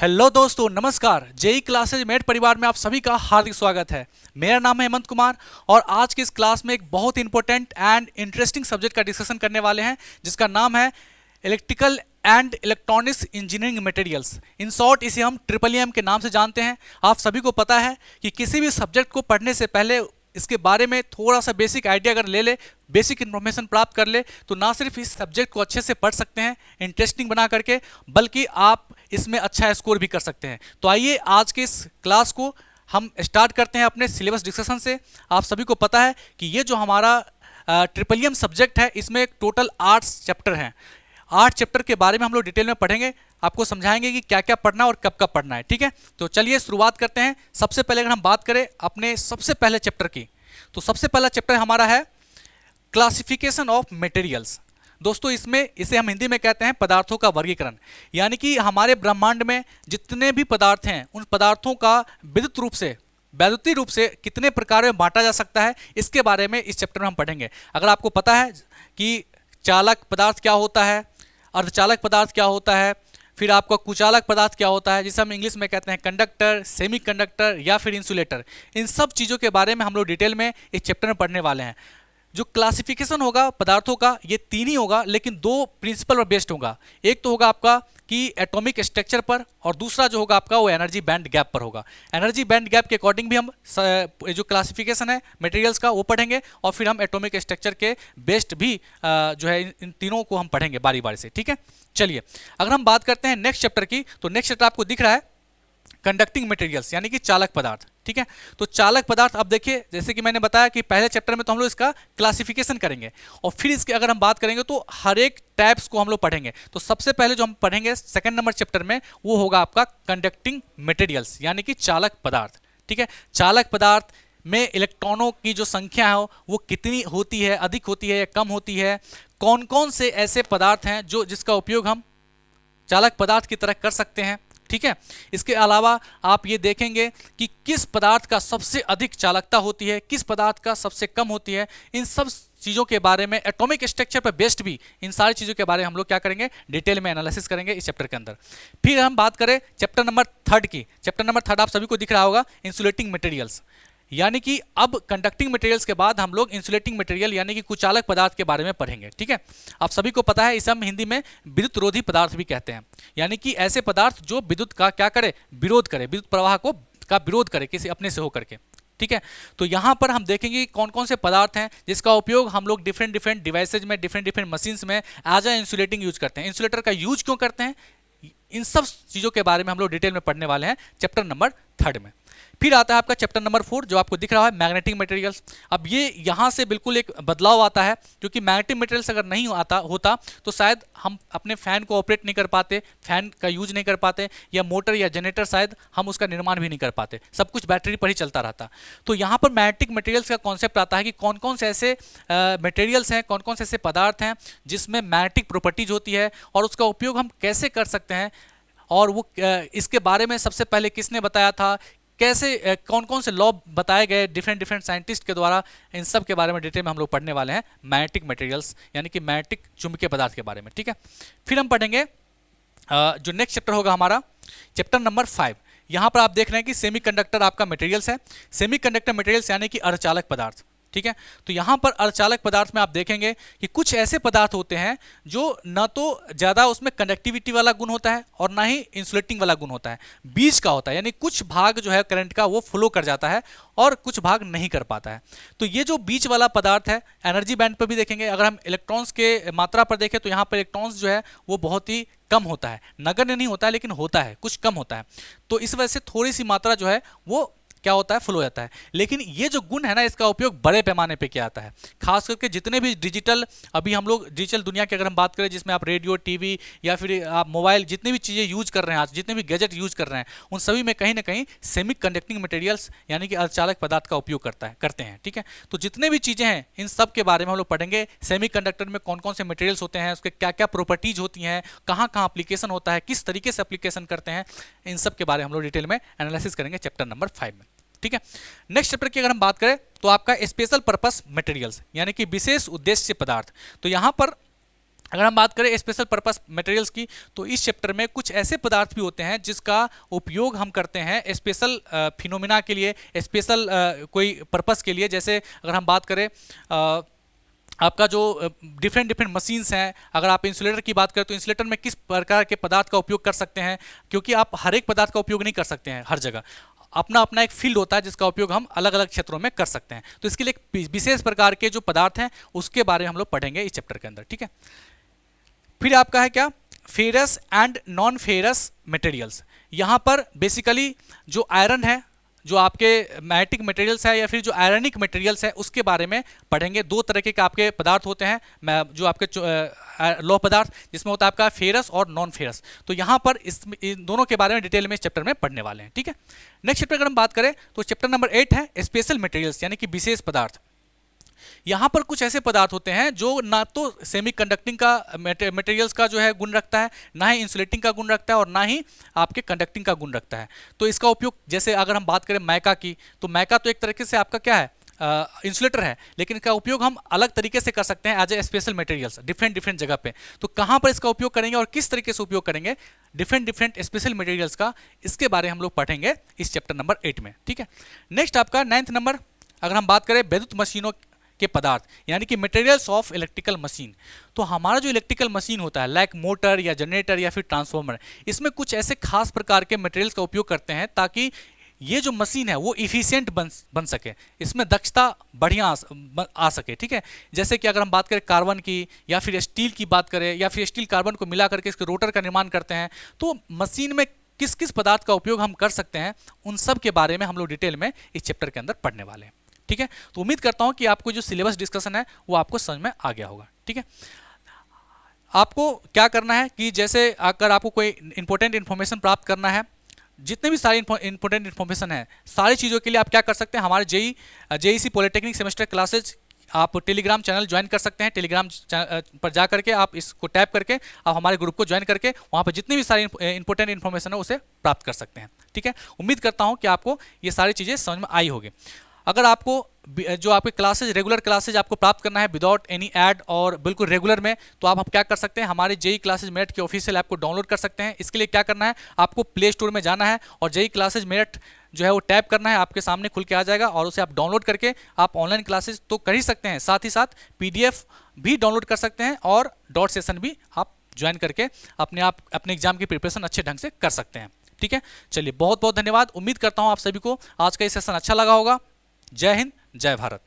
Hello दोस्तों, नमस्कार। JEE classes met परिवार में आप सभी का हार्दिक स्वागत है। मेरा नाम है हेमंत कुमार और आज की इस क्लास में एक बहुत इंपॉर्टेंट एंड इंटरेस्टिंग सब्जेक्ट का डिस्कशन करने वाले हैं, जिसका नाम है electrical and electronics engineering materials. In short इसे हम ट्रिपल एम के नाम से जानते हैं। आप सभी को पता है कि किसी भी सब्जेक्ट को पढ़ने से पहले इसके बारे में थोड़ा सा बेसिक आइडिया अगर ले ले, बेसिक इन्फॉर्मेशन प्राप्त कर ले, तो ना सिर्फ इस सब्जेक्ट को अच्छे से पढ़ सकते हैं इंटरेस्टिंग बना करके, बल्कि आप इसमें अच्छा स्कोर भी कर सकते हैं। तो आइए आज के इस क्लास को हम स्टार्ट करते हैं अपने सिलेबस डिस्कशन से। आप सभी को पता है कि ये जो हमारा ट्रिपल एम सब्जेक्ट है, इसमें टोटल 8 चैप्टर हैं। 8 चैप्टर के बारे में हम लोग डिटेल में पढ़ेंगे, आपको समझाएंगे कि क्या क्या पढ़ना और कब कब पढ़ना है। ठीक है, तो चलिए शुरुआत करते हैं। सबसे पहले अगर हम बात करें अपने सबसे पहले चैप्टर की, तो सबसे पहला चैप्टर हमारा है क्लासिफिकेशन ऑफ मटेरियल्स। दोस्तों, इसमें इसे हम हिंदी में कहते हैं पदार्थों का वर्गीकरण। यानी कि हमारे ब्रह्मांड में जितने भी पदार्थ हैं, उन पदार्थों का वैद्युतीय रूप से कितने प्रकार में बांटा जा सकता है, इसके बारे में इस चैप्टर में हम पढ़ेंगे। अगर आपको पता है कि चालक पदार्थ क्या होता है, अर्धचालक पदार्थ क्या होता है, फिर आपका कुचालक पदार्थ क्या होता है, जिसे हम इंग्लिश में कहते हैं कंडक्टर, सेमीकंडक्टर या फिर इंसुलेटर, इन सब चीज़ों के बारे में हम लोग डिटेल में इस चैप्टर में पढ़ने वाले हैं। जो क्लासिफिकेशन होगा पदार्थों का, ये 3 ही होगा, लेकिन 2 प्रिंसिपल पर बेस्ड होगा। एक तो होगा आपका कि एटॉमिक स्ट्रक्चर पर, और दूसरा जो होगा आपका वो एनर्जी बैंड गैप पर होगा। एनर्जी बैंड गैप के अकॉर्डिंग भी हम जो क्लासिफिकेशन है मटेरियल्स का वो पढ़ेंगे, और फिर हम एटॉमिक स्ट्रक्चर के बेस्ड भी जो है इन तीनों को हम पढ़ेंगे बारी बारी से। ठीक है, चलिए अगर हम बात करते हैं नेक्स्ट चैप्टर की, तो नेक्स्ट चैप्टर आपको दिख रहा है कंडक्टिंग मटेरियल्स, यानी कि चालक पदार्थ। ठीक है, तो चालक पदार्थ, अब देखिए जैसे कि मैंने बताया कि पहले चैप्टर में तो हम लोग इसका क्लासिफिकेशन करेंगे, और फिर इसके अगर हम बात करेंगे तो हर एक टाइप्स को हम लोग पढ़ेंगे। तो सबसे पहले जो हम पढ़ेंगे सेकंड नंबर चैप्टर में, वो होगा आपका कंडक्टिंग मटेरियल्स, यानी कि चालक पदार्थ। ठीक है, चालक पदार्थ में इलेक्ट्रॉनों की जो संख्या है वो कितनी होती है, अधिक होती है या कम होती है, कौन कौन से ऐसे पदार्थ हैं जिसका उपयोग हम चालक पदार्थ की तरह कर सकते हैं। ठीक है, इसके अलावा आप ये देखेंगे कि किस पदार्थ का सबसे अधिक चालकता होती है, किस पदार्थ का सबसे कम होती है। इन सब चीज़ों के बारे में, एटॉमिक स्ट्रक्चर पर बेस्ड भी इन सारी चीज़ों के बारे में हम लोग क्या करेंगे, डिटेल में एनालिसिस करेंगे इस चैप्टर के अंदर। फिर हम बात करें चैप्टर नंबर 3 की। चैप्टर नंबर 3 आप सभी को दिख रहा होगा, इंसुलेटिंग मटेरियल्स। यानी कि अब कंडक्टिंग मटेरियल्स के बाद हम लोग इंसुलेटिंग मटेरियल यानी कि कुचालक पदार्थ के बारे में पढ़ेंगे। ठीक है, आप सभी को पता है इसे हम हिंदी में विद्युत रोधी पदार्थ भी कहते हैं। यानी कि ऐसे पदार्थ जो विद्युत का क्या करे, विरोध करे, विद्युत प्रवाह का विरोध करे किसी अपने से होकर के। ठीक है, तो यहाँ पर हम देखेंगे कि कौन कौन से पदार्थ हैं जिसका उपयोग हम लोग डिफरेंट डिवाइसेज में, डिफरेंट मशीन्स में एज ए इंसुलेटिंग यूज करते हैं। इंसुलेटर का यूज क्यों करते हैं, इन सब चीज़ों के बारे में हम लोग डिटेल में पढ़ने वाले हैं चैप्टर नंबर 3 में। फिर आता है आपका चैप्टर नंबर 4, जो आपको दिख रहा है मैग्नेटिक मटेरियल्स। अब ये यहाँ से बिल्कुल एक बदलाव आता है, क्योंकि मैग्नेटिक मटेरियल्स अगर नहीं होता तो शायद हम अपने फैन को ऑपरेट नहीं कर पाते, फैन का यूज नहीं कर पाते, या मोटर या जनरेटर शायद हम उसका निर्माण भी नहीं कर पाते, सब कुछ बैटरी पर ही चलता रहता। तो यहाँ पर मैग्नेटिक मटेरियल्स का कॉन्सेप्ट आता है कि कौन कौन से ऐसे मटेरियल्स हैं, कौन कौन से ऐसे पदार्थ हैं जिसमें मैग्नेटिक प्रॉपर्टीज होती है, और उसका उपयोग हम कैसे कर सकते हैं, और वो इसके बारे में सबसे पहले किसने बताया था, कैसे कौन कौन से लॉ बताए गए डिफरेंट साइंटिस्ट के द्वारा, इन सब के बारे में डिटेल में हम लोग पढ़ने वाले हैं मैग्नेटिक मटेरियल्स यानी कि मैग्नेटिक चुंबकीय पदार्थ के बारे में। ठीक है, फिर हम पढ़ेंगे जो नेक्स्ट चैप्टर होगा हमारा चैप्टर नंबर 5। यहाँ पर आप देख रहे हैं कि सेमीकंडक्टर आपका मटेरियल्स है। सेमीकंडक्टर मटेरियल्स यानी कि अर्धचालक पदार्थ। ठीक है, तो यहाँ पर अर्धचालक पदार्थ में आप देखेंगे कि कुछ ऐसे पदार्थ होते हैं जो न तो ज़्यादा उसमें कंडक्टिविटी वाला गुण होता है और ना ही इंसुलेटिंग वाला गुण होता है, बीच का होता है। यानी कुछ भाग जो है करंट का वो फ्लो कर जाता है और कुछ भाग नहीं कर पाता है। तो ये जो बीच वाला पदार्थ है, एनर्जी बैंड पर भी देखेंगे, अगर हम इलेक्ट्रॉन्स के मात्रा पर देखें तो यहाँ पर इलेक्ट्रॉन्स जो है वो बहुत ही कम होता है, नगण्य नहीं होता है लेकिन होता है, कुछ कम होता है। तो इस वजह से थोड़ी सी मात्रा जो है वो क्या होता है, फ्लो हो जाता है। लेकिन ये जो गुण है ना, इसका उपयोग बड़े पैमाने पे किया जाता है, खास करके जितने भी डिजिटल, अभी हम लोग डिजिटल दुनिया की अगर हम बात करें जिसमें आप रेडियो, टीवी या फिर आप मोबाइल, जितनी भी चीज़ें यूज कर रहे हैं आज, जितने भी गैजेट यूज कर रहे हैं, उन सभी में कहीं ना कहीं सेमी कंडक्टिंग मटेरियल्स यानी कि अर्धचालक पदार्थ का उपयोग करते हैं। ठीक है, तो जितने भी चीज़ें हैं इन सब के बारे में हम लोग पढ़ेंगे। सेमी कंडक्टर में कौन कौन से मटेरियल्स होते हैं, उसके क्या क्या प्रॉपर्टीज होती हैं, कहाँ कहाँ एप्लीकेशन होता है, किस तरीके से एप्लीकेशन करते हैं, इन सब के बारे में हम लोग डिटेल में एनालिसिस करेंगे चैप्टर नंबर 5 में। ठीक है, नेक्स्ट चैप्टर की अगर हम बात करें तो आपका स्पेशल पर्पस मटेरियल्स यानी कि विशेष उद्देश्य पदार्थ। तो यहाँ पर अगर हम बात करें स्पेशल पर्पस मटेरियल्स की, तो इस चैप्टर में कुछ ऐसे पदार्थ भी होते हैं जिसका उपयोग हम करते हैं स्पेशल फिनोमिना के लिए, स्पेशल कोई पर्पस के लिए। जैसे अगर हम बात करें आपका जो डिफरेंट डिफरेंट मशीन्स हैं, अगर आप इंसुलेटर की बात करें तो इंसुलेटर में किस प्रकार के पदार्थ का उपयोग कर सकते हैं, क्योंकि आप हर एक पदार्थ का उपयोग नहीं कर सकते हैं हर जगह, अपना अपना एक फील्ड होता है जिसका उपयोग हम अलग अलग क्षेत्रों में कर सकते हैं। तो इसके लिए एक विशेष प्रकार के जो पदार्थ हैं उसके बारे में हम लोग पढ़ेंगे इस चैप्टर के अंदर, ठीक है। फिर आपका है क्या, ferrous and non ferrous materials. यहाँ पर बेसिकली जो आयरन है, जो आपके मैग्नेटिक मटेरियल्स है या फिर जो आयरनिक मटेरियल्स है उसके बारे में पढ़ेंगे। दो तरह के आपके पदार्थ होते हैं जो आपके लौह पदार्थ, जिसमें होता है आपका फेरस और नॉन फेरस। तो यहाँ पर इन दोनों के बारे में डिटेल में इस चैप्टर में पढ़ने वाले हैं, ठीक है। नेक्स्ट चैप्टर अगर हम बात करें तो चैप्टर नंबर 8 है स्पेशल मटेरियल्स, यानी कि विशेष पदार्थ। यहाँ पर कुछ ऐसे पदार्थ होते हैं जो ना तो सेमी कंडक्टिंग का मटेरियल्स का जो है गुण रखता है, ना ही इंसुलेटिंग का गुण रखता है और ना ही आपके कंडक्टिंग का गुण रखता है। तो इसका उपयोग, जैसे अगर हम बात करें मैका की, तो मैका तो एक तरीके से आपका क्या है, इंसुलेटर है, लेकिन इसका उपयोग हम अलग तरीके से कर सकते हैं as a special materials different different जगह पे। तो कहाँ पर इसका उपयोग करेंगे और किस तरीके से उपयोग करेंगे डिफरेंट डिफरेंट स्पेशल मटेरियल्स का, इसके बारे में हम लोग पढ़ेंगे इस चैप्टर नंबर 8 में, ठीक है। नेक्स्ट आपका 9th नंबर, अगर हम बात करें विद्युत मशीनों के पदार्थ, यानी कि मटेरियल्स ऑफ इलेक्ट्रिकल मशीन। तो हमारा जो इलेक्ट्रिकल मशीन होता है, लाइक मोटर या जनरेटर या फिर ट्रांसफार्मर, इसमें कुछ ऐसे खास प्रकार के मटेरियल्स का उपयोग करते हैं ताकि ये जो मशीन है वो इफिशिएंट बन सके, इसमें दक्षता बढ़िया आ सके, ठीक है। जैसे कि अगर हम बात करें कार्बन की या फिर स्टील की बात करें, या फिर स्टील कार्बन को मिला करके इसके रोटर का निर्माण करते हैं, तो मशीन में किस किस पदार्थ का उपयोग हम कर सकते हैं, उन सब के बारे में हम लोग डिटेल में इस चैप्टर के अंदर पढ़ने वाले हैं, ठीक है। तो उम्मीद करता हूं कि आपको जो सिलेबस डिस्कशन है वो आपको समझ में आ गया होगा, ठीक है। आपको क्या करना है कि जैसे अगर आपको कोई इंपॉर्टेंट इन्फॉर्मेशन प्राप्त करना है, जितने भी सारी इंपॉर्टेंट इन्फॉर्मेशन है, सारी चीज़ों के लिए आप क्या कर सकते हैं, हमारे जेईसी पॉलिटेक्निक सेमेस्टर क्लासेज आप टेलीग्राम चैनल ज्वाइन कर सकते हैं। टेलीग्राम पर जा करके आप इसको टैप करके आप हमारे ग्रुप को ज्वाइन करके वहाँ पर जितनी भी सारी इंपॉर्टेंट इन्फॉर्मेशन है उसे प्राप्त कर सकते हैं, ठीक है। उम्मीद करता हूँ कि आपको ये सारी चीज़ें समझ में आई होगी। अगर आपको जो आपके क्लासेज रेगुलर क्लासेज आपको प्राप्त करना है विदाउट एनी ऐड और बिल्कुल रेगुलर में, तो आप क्या कर सकते हैं, हमारे जेई क्लासेज मेरिट के ऑफिशियल ऐप को डाउनलोड कर सकते हैं। इसके लिए क्या करना है, आपको प्ले स्टोर में जाना है और जेई क्लासेज मेरिट जो है वो टैप करना है, आपके सामने खुल के आ जाएगा और उसे आप डाउनलोड करके आप ऑनलाइन क्लासेज तो कर ही सकते हैं, साथ ही साथ PDF भी डाउनलोड कर सकते हैं और डॉट सेशन भी आप ज्वाइन करके अपने एग्जाम की प्रिपरेशन अच्छे ढंग से कर सकते हैं, ठीक है। चलिए बहुत बहुत धन्यवाद। उम्मीद करता हूँ आप सभी को आज का ये सेशन अच्छा लगा होगा। जय हिंद, जय भारत।